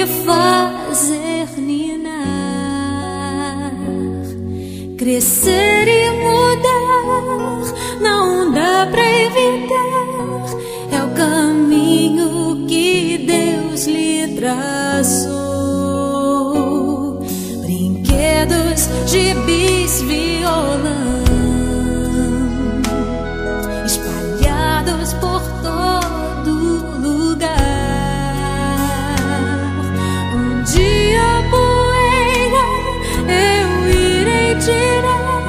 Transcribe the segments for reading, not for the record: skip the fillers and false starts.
lhe fazer ninar, crescer e mudar, não dá pra evitar. É o caminho que Deus lhe traçou. Brinquedos, gibis, violão, espalhados por todo lugar. Um dia a poeira eu irei tirar,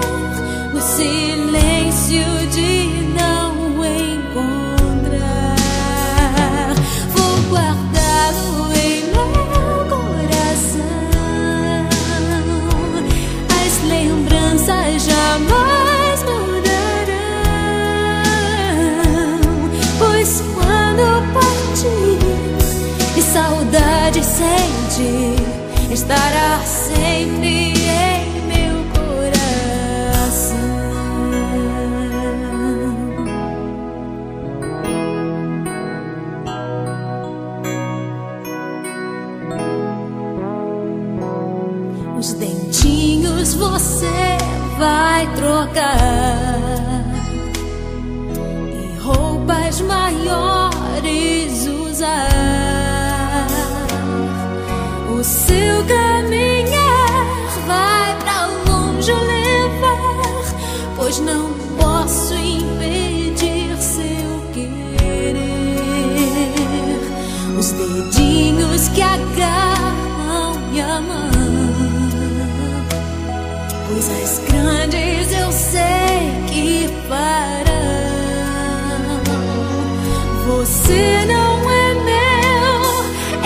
no silêncio de não encontrar. Vou guardá-lo em meu coração. As lembranças jamais mudarão, pois quando partir e saudade sentir, estará sempre em meu coração. Os dentinhos você vai trocar e roupas maiores usar. O seu caminhar vai pra longe levar, pois não posso impedir seu querer. Os dedinhos que agarram minha mão, coisas grandes eu sei que farão. Você não é meu,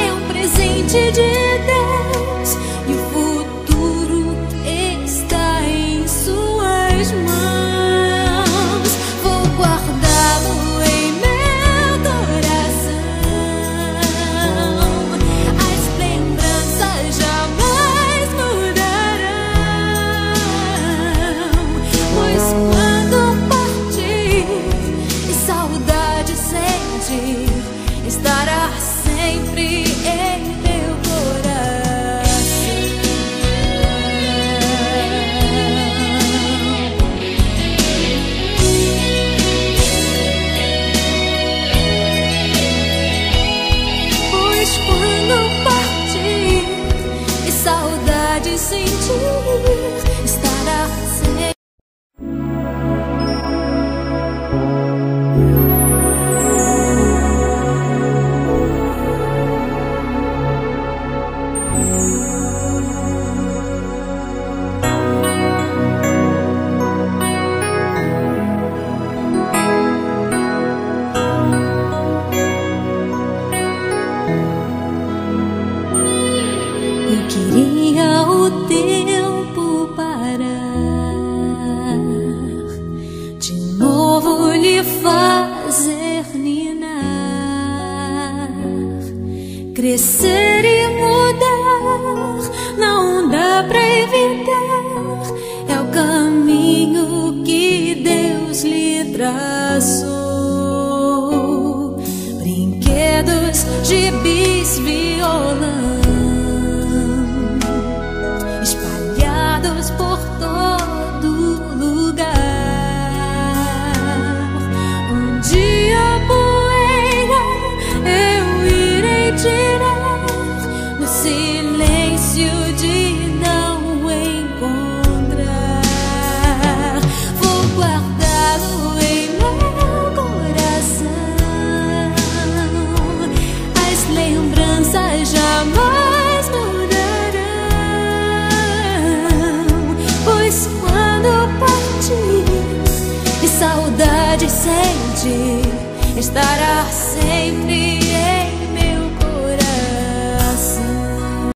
é um presente de Deus, e o futuro está em suas mãos. Vou guardá-lo em meu coração. As lembranças jamais mudarão, pois quando partir e saudade sentir, estará sempre em meu coração. Pois quando partir e saudade sentir, estará sempre. Eu queria o tempo parar, de novo lhe fazer ninar, crescer e mudar, não dá pra evitar. É o caminho que Deus lhe traçou. Brinquedos, gibis, violão, espalhados por todo lugar. Um dia a poeira eu irei tirar, no silêncio de não encontrar. Vou guardá-lo em meu coração. As lembranças jamais mudarão, pois quando partir e saudade sentir, estará sempre